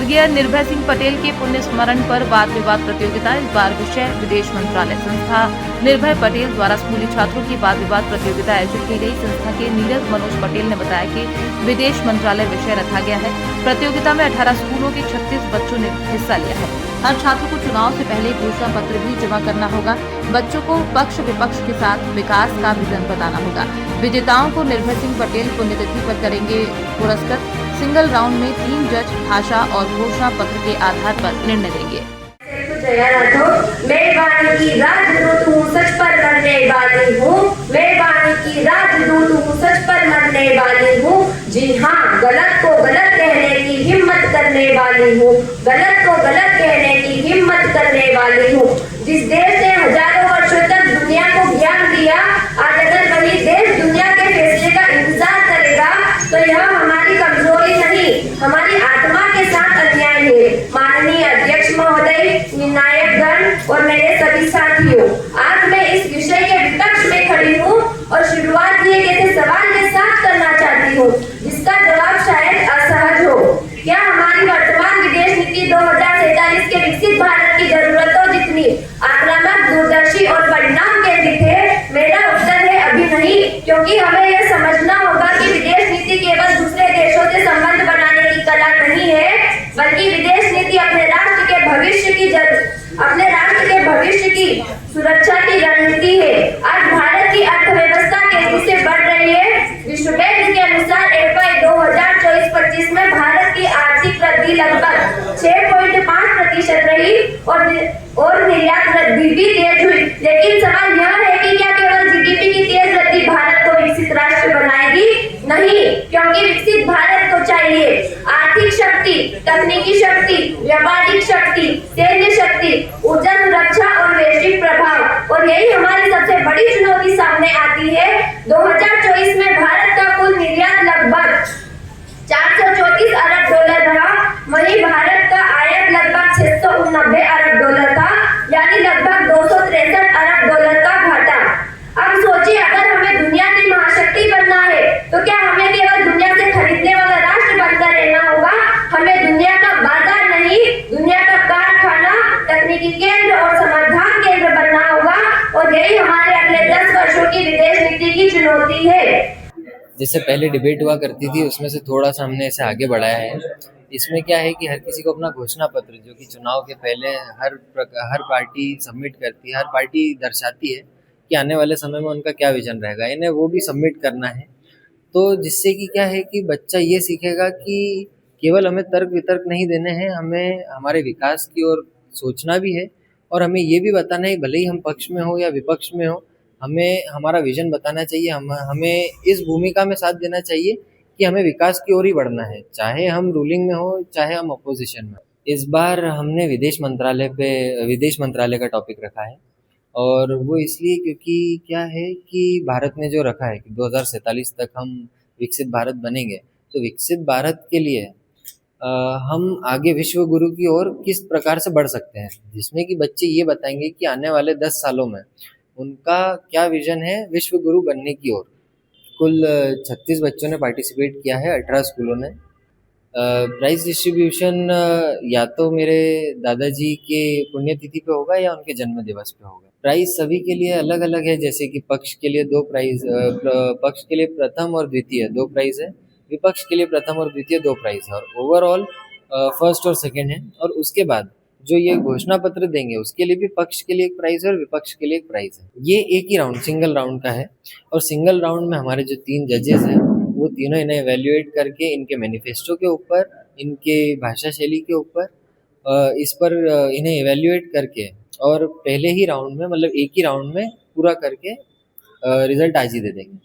स्वर्गीय निर्भय सिंह पटेल के पुण्य स्मरण पर वाद विवाद प्रतियोगिता। इस बार विषय विदेश मंत्रालय। संस्था निर्भय पटेल द्वारा स्कूली छात्रों की वाद विवाद प्रतियोगिता आयोजित की गई। संस्था के नीरज मनोज पटेल ने बताया कि विदेश मंत्रालय विषय रखा गया है। प्रतियोगिता में 18 स्कूलों के 36 बच्चों ने हिस्सा लिया है। हर छात्र को चुनाव से पहले घोषणा पत्र भी जमा करना होगा। बच्चों को पक्ष विपक्ष के साथ विकास का विजन बताना होगा। विजेताओं को निर्भय सिंह पटेल पुण्यतिथि पर करेंगे पुरस्कृत। सिंगल राउंड में 3 जज भाषा और घोषणा पत्र के आधार पर निर्णय देंगे। मैं वाणी की राजदूत हूँ, सच पर मरने वाली हूँ। मैं वाणी की राजदूत हूँ, सच पर मरने वाली हूँ। जी हाँ, गलत को गलत कहने की हिम्मत करने वाली हूँ। गलत को गलत कहने की हिम्मत करने वाली हूँ। जिस देश ने हजारों वर्षों तक दुनिया को ज्ञान दिया, आज अगर वही देश दुनिया के फैसले का इंतजार करेगा तो यह हमारी कमजोरी नहीं, हमारी आत्मा के साथ अन्याय है। माननीय अध्यक्ष महोदय, निर्णायक गण और मेरे सभी साथियों, आज मैं इस विषय के विपक्ष में खड़ी हूँ और शुरुआत एक ऐसे सवाल के साथ करना चाहती हूँ जिसका जवाब शायद असहज हो। क्या हमारी वर्तमान विदेश नीति 2047 के विकसित भारत की जरूरतों जितनी आक्रामक, दूरदर्शी और परिणाम केंद्रित है? मेरा उत्तर है अभी नहीं, क्योंकि हमें यह समझना होगा कि विदेश नीति केवल दूसरे देशों से संबंध बनाने की कला नहीं है, बल्कि विदेश नीति अपने राष्ट्र के भविष्य की सुरक्षा की रणनीति है। आज भारत की अर्थव्यवस्था तेजी से बढ़ रही है। विश्व बैंक के अनुसार FY 2024-25 में भारत की आर्थिक वृद्धि लगभग 6.5% रही और निर्यात वृद्धि भी तेज हुई। लेकिन सवाल यह है कि क्या केवल GDP की तेज वृद्धि भारत को विकसित राष्ट्र बनाएगी? नहीं, क्योंकि विकसित भारत को चाहिए आर्थिक शक्ति, तकनीकी शक्ति, व्यापारिक शक्ति, सैन्य शक्ति, ऊर्जा सुरक्षा और वैश्विक प्रभाव। और यही हमारी सबसे बड़ी चुनौती सामने आती है। 2024 में भारत का कुल निर्यात लगभग 434 अरब डॉलर रहा, वहीं भारत का आयात लगभग 689 अरब डॉलर था, यानी लगभग 263 अरब डॉलर का घाटा। अब सोचिए, अगर हमें दुनिया की महाशक्ति बनना है तो क्या हमें केवल दुनिया से खरीदने वाला राष्ट्र बनकर रहना होगा? हमें दुनिया का बाजार नहीं, दुनिया का कारखाना, तकनीकी केंद्र और समाधान केंद्र बनना होगा। और यही हमारे अगले 10 वर्षों की विदेश नीति की चुनौती है। जैसे पहले डिबेट हुआ करती थी, उसमें से थोड़ा सा हमने ऐसे आगे बढ़ाया है। इसमें क्या है कि हर किसी को अपना घोषणा पत्र, जो कि चुनाव के पहले हर पार्टी सबमिट करती है, हर पार्टी दर्शाती है कि आने वाले समय में उनका क्या विजन रहेगा, इन्हें वो भी सबमिट करना है। तो जिससे कि क्या है कि बच्चा ये सीखेगा कि केवल हमें तर्क वितर्क नहीं देने हैं, हमें हमारे विकास की ओर सोचना भी है और हमें ये भी बताना है, भले ही हम पक्ष में हो या विपक्ष में हो, हमें हमारा विजन बताना चाहिए। हमें इस भूमिका में साथ देना चाहिए कि हमें विकास की ओर ही बढ़ना है, चाहे हम रूलिंग में हो चाहे हम अपोजिशन में। इस बार हमने विदेश मंत्रालय का टॉपिक रखा है, और वो इसलिए क्योंकि क्या है कि भारत ने जो रखा है कि 2047 तक हम विकसित भारत बनेंगे, तो विकसित भारत के लिए हम आगे विश्व गुरु की ओर किस प्रकार से बढ़ सकते हैं, जिसमें कि बच्चे ये बताएंगे कि आने वाले 10 सालों में उनका क्या विजन है विश्व गुरु बनने की ओर। कुल 36 बच्चों ने पार्टिसिपेट किया है, 18 स्कूलों ने। प्राइज डिस्ट्रीब्यूशन या तो मेरे दादाजी के पुण्यतिथि पे होगा या उनके जन्म दिवस पे होगा। प्राइज सभी के लिए अलग अलग है, जैसे कि पक्ष के लिए 2 प्राइज, पक्ष के लिए प्रथम और द्वितीय 2 प्राइज है, विपक्ष के लिए प्रथम और द्वितीय 2 प्राइज है, और ओवरऑल फर्स्ट और सेकंड है। और उसके बाद जो ये घोषणा पत्र देंगे उसके लिए भी पक्ष के लिए एक प्राइज है और विपक्ष के लिए एक प्राइज है। ये एक ही राउंड, सिंगल राउंड का है, और सिंगल राउंड में हमारे जो 3 जजेस हैं वो तीनों इन्हें एवेल्युएट करके इनके मैनिफेस्टो के ऊपर, इनके भाषा शैली के ऊपर, इस पर इन्हें एवेल्युएट करके और पहले ही राउंड में, मतलब एक ही राउंड में पूरा करके रिजल्ट आज ही दे देंगे।